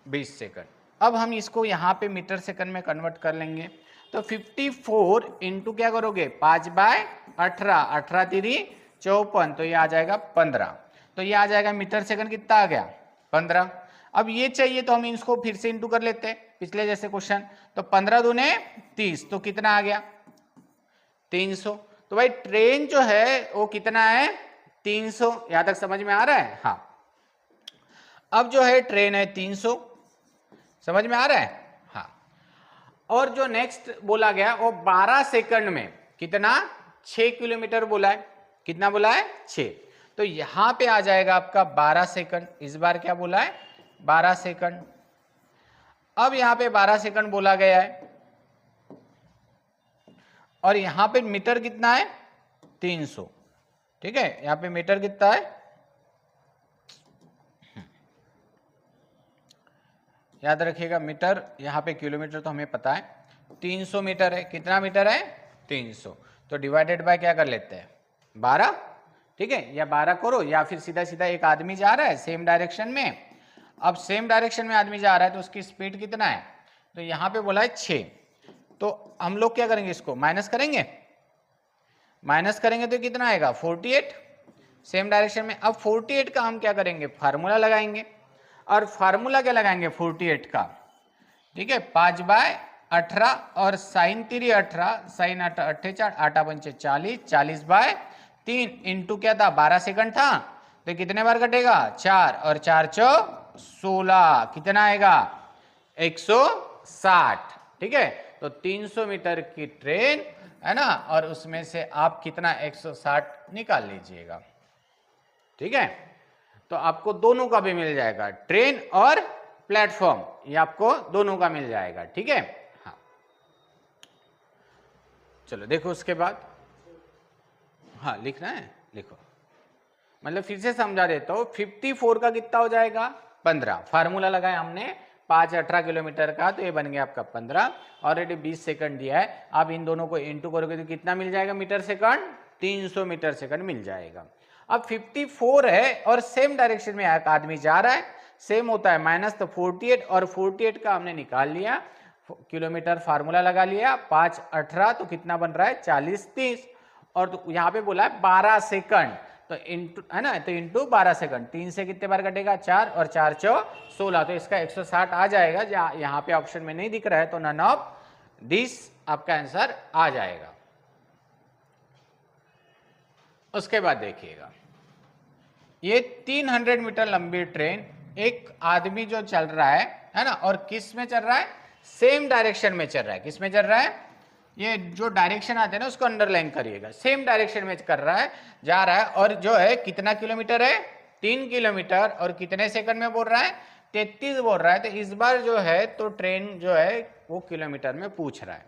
20 सेकंड। अब हम इसको यहाँ पे मीटर सेकंड में कन्वर्ट कर लेंगे, तो 54 इंटू क्या करोगे? 5/18, 18 तिरी 54, तो ये आ जाएगा 15, तो ये आ जाएगा मीटर सेकंड, कितना आ गया? 15। अब ये चाहिए तो हम इसको फिर से इंटू कर लेते हैं, पिछले जैसे क्वेश्चन, तो 15 दूने 30, तो कितना आ गया? 300। तो भाई ट्रेन जो है वो कितना है? 300। यहां तक समझ में आ रहा है? हाँ, अब जो है ट्रेन है 300, समझ में आ रहा है? हाँ, और जो नेक्स्ट बोला गया वो 12 सेकंड में कितना? 6 किलोमीटर बोला है, कितना बोला है? 6, तो यहां पे आ जाएगा आपका 12 सेकंड। इस बार क्या बोला है? 12 सेकंड। अब यहां पे 12 सेकंड बोला गया है, और यहां पे मीटर कितना है? 300। ठीक है, यहां पे मीटर कितना है? याद रखिएगा मीटर, यहाँ पे किलोमीटर तो हमें पता है, 300 मीटर है। कितना मीटर है? 300। तो डिवाइडेड बाय क्या कर लेते हैं? 12। ठीक है, या 12 करो, या फिर सीधा सीधा एक आदमी जा रहा है सेम डायरेक्शन में। अब सेम डायरेक्शन में आदमी जा रहा है तो उसकी स्पीड कितना है? तो यहाँ पे बोला है 6, तो हम लोग क्या करेंगे? इसको माइनस करेंगे, माइनस करेंगे तो कितना आएगा? 48, सेम डायरेक्शन में। अब 48 का हम क्या करेंगे? फार्मूला लगाएंगे, और फार्मूला क्या लगाएंगे 48 का? ठीक है, 5/18, और साइन 3 18, साइन 8 8 4, 8 पंचे 40, 40/3 इंटू क्या था? 12 सेकंड था, तो कितने बार कटेगा? 4, और 4 चौ 16, कितना आएगा? 160। ठीक है, तो 300 मीटर की ट्रेन है ना, और उसमें से आप कितना? 160 निकाल लीजिएगा। ठीक है, तो आपको दोनों का भी मिल जाएगा, ट्रेन और प्लेटफॉर्म, ये आपको दोनों का मिल जाएगा। ठीक है, हाँ, चलो देखो उसके बाद। हाँ, लिखना है, लिखो, मतलब फिर से समझा देता हूं। 54 का कितना हो जाएगा? 15। फार्मूला लगाया हमने 5/18 किलोमीटर का, तो ये बन गया आपका 15। ऑलरेडी 20 सेकंड दिया है, आप इन दोनों को इंटू करोगे तो कितना मिल जाएगा मीटर सेकंड? 300 मीटर सेकंड मिल जाएगा। अब 54 है और सेम डायरेक्शन में एक आदमी जा रहा है, सेम होता है माइनस, तो 48, और 48 का हमने निकाल लिया किलोमीटर, फार्मूला लगा लिया, 5/18, तो कितना बन रहा है? 40 30, और तो यहाँ पे बोला है 12 सेकंड, तो इंटू है ना, तो इंटू 12 सेकंड, 3 से कितने बार कटेगा? 4, और 4 चौ 16, तो इसका 160 आ जाएगा। यहाँ पे ऑप्शन में नहीं दिख रहा है, तो नन ऑफ दिस आपका आंसर आ जाएगा। उसके बाद देखिएगा, ये 300 मीटर लंबी ट्रेन, एक आदमी जो चल रहा है ना, और किस में चल रहा है? सेम डायरेक्शन में चल रहा है। किस में चल रहा है? ये जो डायरेक्शन आते हैं ना उसको अंडरलाइन करिएगा, सेम डायरेक्शन में कर रहा है, जा रहा है, और जो है कितना किलोमीटर है? 3 किलोमीटर, और कितने सेकंड में बोल रहा है? 33 बोल रहा है। तो इस बार जो है तो ट्रेन जो है वो किलोमीटर में पूछ रहा है।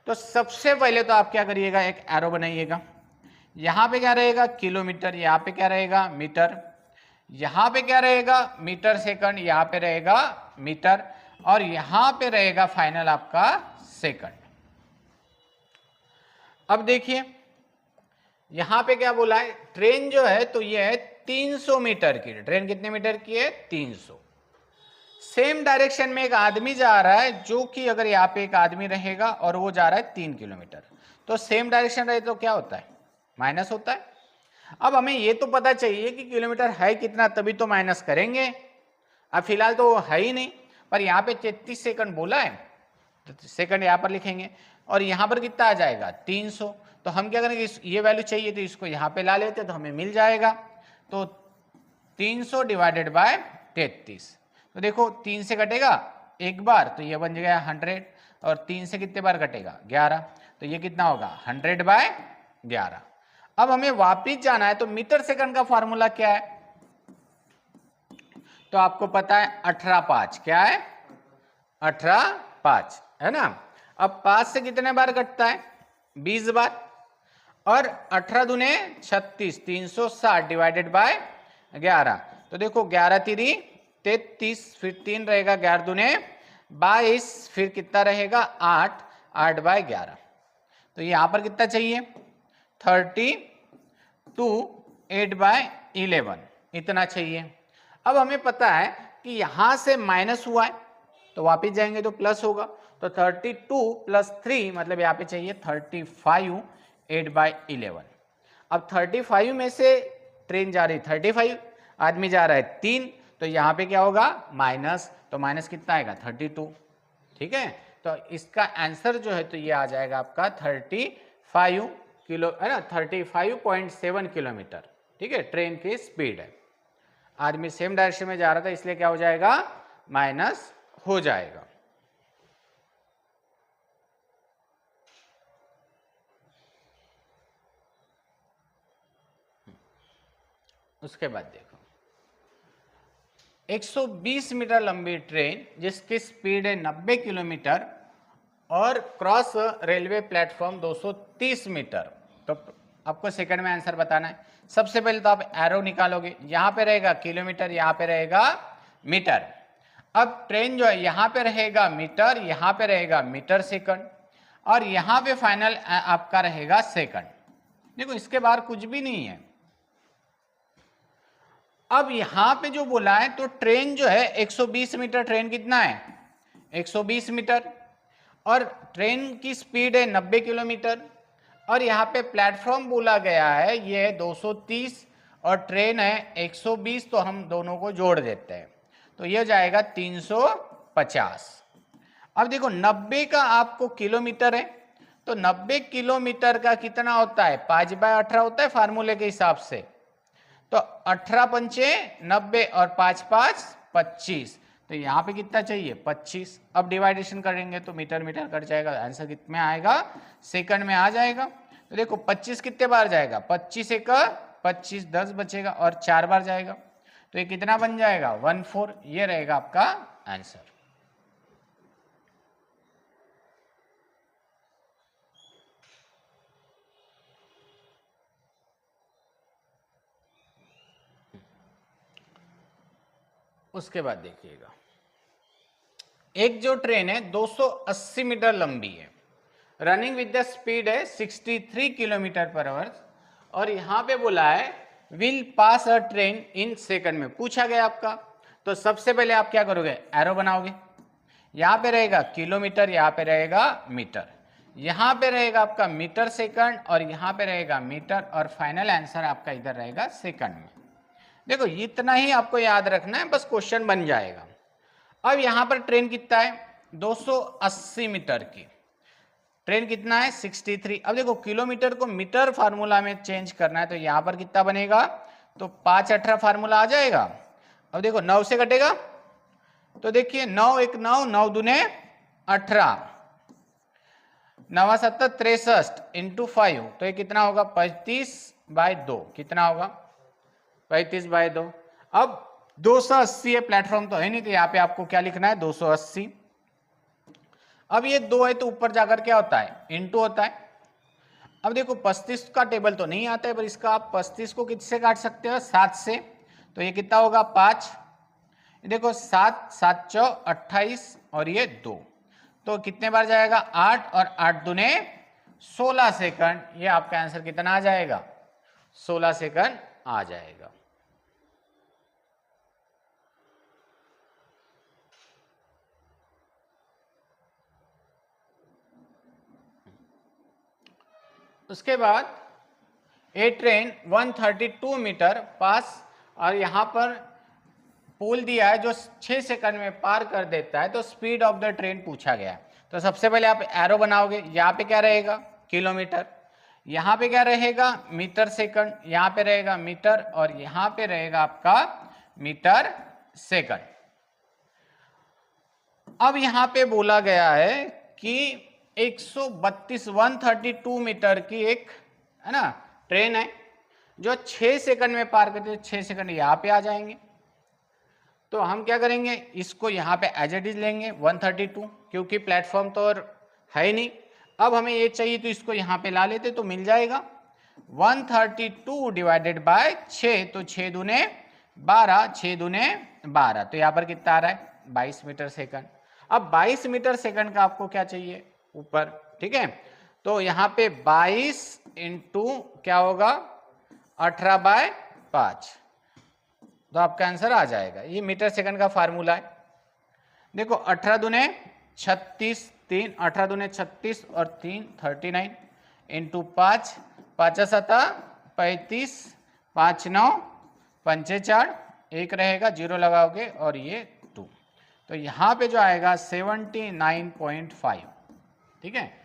तो सबसे पहले तो आप क्या करिएगा? एक एरो बनाइएगा, यहाँ पे क्या रहेगा? किलोमीटर, यहाँ पे क्या रहेगा? मीटर, यहाँ पे क्या रहेगा? मीटर सेकंड, यहाँ पे रहेगा मीटर, और यहाँ पे रहेगा फाइनल आपका सेकंड। अब देखिए, यहां पे क्या बोला है, ट्रेन जो है तो ये है 300 मीटर की। ट्रेन कितने मीटर की है, 300। सेम डायरेक्शन में एक आदमी जा रहा है, जो कि अगर यहाँ पे एक आदमी रहेगा और वो जा रहा है 3 किलोमीटर, तो सेम डायरेक्शन रहे तो क्या होता है, माइनस होता है। अब हमें ये तो पता चाहिए कि किलोमीटर है कितना, तभी तो माइनस करेंगे। अब फिलहाल तो है ही नहीं, पर यहाँ पे 33 सेकंड बोला है, तो सेकंड यहाँ पर लिखेंगे, और यहाँ पर कितना आ जाएगा 300। तो हम क्या करेंगे, ये वैल्यू चाहिए तो इसको यहाँ पे ला लेते तो हमें मिल जाएगा। तो 300 डिवाइडेड बाय 33, तो देखो 3 से कटेगा एक बार तो ये बन गया 100, और 3 से कितने बार कटेगा 11, तो ये कितना होगा 100 बाय 11। अब हमें वापिस जाना है, तो मीटर सेकंड का फॉर्मूला क्या है, तो आपको पता है 18/5 क्या है, 18/5 है ना। अब 5 से कितने बार कटता है, 20 बार, और 18 दूने 36, 360 डिवाइडेड बाय 11, तो देखो 11 तिरी 33, फिर 3 रहेगा, 11 दूने 22, फिर कितना रहेगा 8, 8/11, तो यहां पर कितना चाहिए 32, 8/11 इतना चाहिए। अब हमें पता है कि यहां से माइनस हुआ है तो वापिस जाएंगे तो प्लस होगा, तो 32 + 3 मतलब यहाँ पे चाहिए 35, 8/11। अब 35 में से ट्रेन जा रही 35, आदमी जा रहा है 3, तो यहाँ पे क्या होगा माइनस, तो माइनस कितना आएगा 32, ठीक है। तो इसका आंसर जो है तो ये आ जाएगा आपका 35 किलो है ना, 35.7 किलोमीटर, ठीक है, ट्रेन की स्पीड है। आदमी सेम डायरेक्शन में जा रहा था, इसलिए क्या हो जाएगा माइनस हो जाएगा। उसके बाद देखो 120 मीटर लंबी ट्रेन जिसकी स्पीड है 90 किलोमीटर और क्रॉस रेलवे प्लेटफॉर्म 230 मीटर, तो आपको सेकंड में आंसर बताना है। सबसे पहले तो आप एरो निकालोगे, यहां पे रहेगा किलोमीटर, यहां पे रहेगा मीटर। अब ट्रेन जो है यहां पे रहेगा मीटर, यहां पे रहेगा मीटर सेकंड, और यहां पे फाइनल आपका रहेगा सेकंड। देखो इसके बाहर कुछ भी नहीं है। अब यहां पे जो बोला है तो ट्रेन जो है 120 मीटर, ट्रेन कितना है 120 मीटर, और ट्रेन की स्पीड है 90 किलोमीटर, और यहाँ पे प्लेटफॉर्म बोला गया है ये है 230 और ट्रेन है 120, तो हम दोनों को जोड़ देते हैं तो ये जाएगा 350। अब देखो 90 का आपको किलोमीटर है, तो 90 किलोमीटर का कितना होता है 5/18 होता है फार्मूले के हिसाब से, तो 18 पंचे 90 और 5 5 25, तो यहाँ पे कितना चाहिए 25। अब डिवाइडेशन करेंगे तो मीटर मीटर कट जाएगा, आंसर कितने आएगा सेकंड में आ जाएगा। तो देखो 25 कितने बार जाएगा 25 एक 25, 10 बचेगा और 4 बार जाएगा, तो ये कितना बन जाएगा 14, ये रहेगा आपका आंसर। उसके बाद देखिएगा एक जो ट्रेन है 280 मीटर लंबी है, रनिंग विद द स्पीड है 63 किलोमीटर/आवर, और यहां पे बोला है will pass a train in second में पूछा गया आपका। तो सबसे पहले आप क्या करोगे एरो बनाओगे, यहां पे रहेगा किलोमीटर, यहां पे रहेगा मीटर, यहां पे रहेगा आपका मीटर सेकंड, और यहां पे रहेगा मीटर, और फाइनल आंसर आपका इधर रहेगा सेकंड में। देखो इतना ही आपको याद रखना है, बस क्वेश्चन बन जाएगा। अब यहां पर ट्रेन कितना है 280 मीटर की, ट्रेन कितना है 63। अब देखो किलोमीटर को मीटर फार्मूला में चेंज करना है, तो यहां पर कितना बनेगा, तो 5/18 फार्मूला आ जाएगा। अब देखो 9 से कटेगा, तो देखिए 9 1 9, 9 दूने 18, 9 7 63 इंटू 5, तो ये कितना होगा 35/2, कितना होगा 35/2। अब 280 है, प्लेटफॉर्म तो है नहीं, तो यहाँ पे आपको क्या लिखना है 280। अब ये 2 है तो ऊपर जाकर क्या होता है इंटू होता है। अब देखो 35 का टेबल तो नहीं आता है, पर इसका आप 35 को किससे काट सकते हो 7 से, तो ये कितना होगा 5, देखो 7 7 चौ 28 और ये 2, तो कितने बार जाएगा 8 और 8 दूने 16 सेकंड, ये आपका आंसर कितना आ जाएगा 16 सेकंड आ जाएगा। उसके बाद ए ट्रेन 132 मीटर पास, और यहां पर पुल दिया है जो 6 सेकंड में पार कर देता है, तो स्पीड ऑफ द ट्रेन पूछा गया है। तो सबसे पहले आप एरो बनाओगे, यहाँ पे क्या रहेगा किलोमीटर, यहाँ पे क्या रहेगा मीटर सेकंड, यहाँ पे रहेगा मीटर, और यहाँ पे रहेगा आपका मीटर सेकंड। अब यहाँ पे बोला गया है कि 132 मीटर की एक है ना ट्रेन है जो 6 सेकंड में पार करती है, 6 सेकंड यहाँ पे आ जाएंगे। तो हम क्या करेंगे, इसको यहाँ पे एज इट इज लेंगे 132, क्योंकि प्लेटफॉर्म तो और है ही नहीं। अब हमें ये चाहिए तो इसको यहाँ पे ला लेते तो मिल जाएगा 132 डिवाइडेड बाय 6, तो 6 दूने 12, 6 दूने 12, तो यहाँ पर कितना आ रहा है 22 मीटर सेकंड। अब 22 मीटर सेकंड का आपको क्या चाहिए ऊपर, ठीक है, तो यहाँ पे 22 इंटू क्या होगा 18/5, तो आपका आंसर आ जाएगा। ये मीटर सेकंड का फार्मूला है। देखो 18 दूने 36, 3 18 दूने 36 और 3 39 इंटू 5, 5 7 35, 5 9 5 4, 1 रहेगा, 0 लगाओगे और ये 2, तो यहाँ पे जो आएगा 79.5, ठीक है।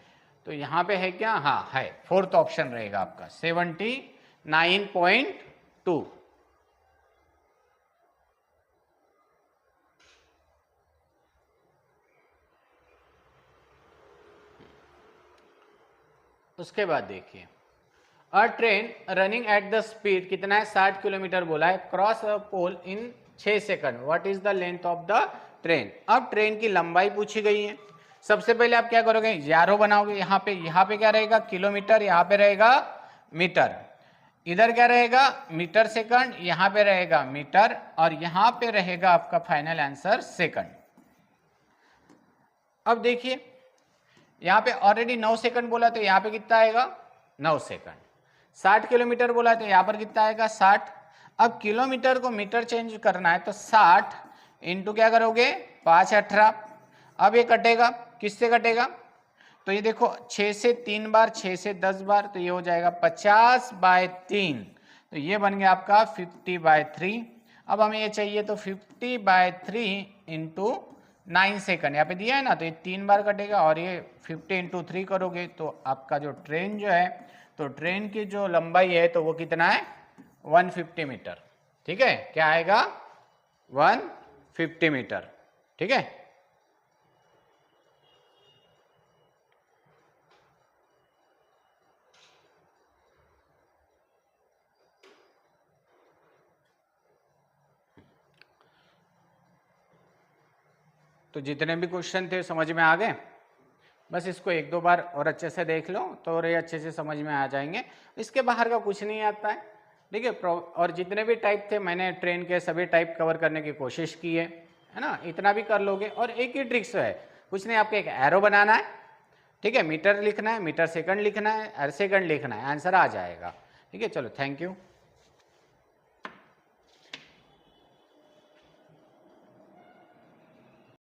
तो यहाँ पे है क्या, हाँ है, फोर्थ ऑप्शन रहेगा आपका 79.2। उसके बाद देखिए, a train running at the speed कितना है 60 किलोमीटर बोला है, cross a pole in 6 second, what is the length of the train. अब ट्रेन की लंबाई पूछी गई है। सबसे पहले आप क्या करोगे, एरो बनाओगे, यहाँ पे क्या रहेगा किलोमीटर, यहाँ पे रहेगा मीटर, इधर क्या रहेगा मीटर सेकंड, यहाँ पे रहेगा मीटर, और यहाँ पे रहेगा आपका फाइनल आंसर सेकंड। अब देखिए यहाँ पे ऑलरेडी 9 सेकंड बोला, तो यहाँ पे कितना आएगा 9 सेकंड। 60 किलोमीटर बोला है तो यहाँ पर कितना आएगा 60। अब किलोमीटर को मीटर चेंज करना है तो 60 इंटू क्या करोगे 5 18। अब ये कटेगा, किससे कटेगा, तो ये देखो 6 से 3 बार, 6 से 10 बार, तो ये हो जाएगा 50/3, तो ये बन गया आपका 50/3। अब हमें ये चाहिए तो 50/3 इंटू 9 सेकंड यहाँ पे दिया है ना, तो ये 3 बार कटेगा, और ये 50 इंटू 3 करोगे तो आपका जो ट्रेन जो है, तो ट्रेन की जो लंबाई है तो वो कितना है 150 मीटर, ठीक है, क्या आएगा 150 मीटर, ठीक है। तो जितने भी क्वेश्चन थे समझ में आ गए, बस इसको 1-2 बार और अच्छे से देख लो तो और ये अच्छे से समझ में आ जाएंगे। इसके बाहर का कुछ नहीं आता है, ठीक है। और जितने भी टाइप थे मैंने ट्रेन के सभी टाइप कवर करने की कोशिश की है ना, इतना भी कर लोगे। और एक ही ट्रिक्स है, कुछ नहीं, आपको एक एरो बनाना है, ठीक है, मीटर लिखना है, मीटर सेकंड लिखना है, सेकंड लिखना है, आंसर आ जाएगा, ठीक है। चलो थैंक यू।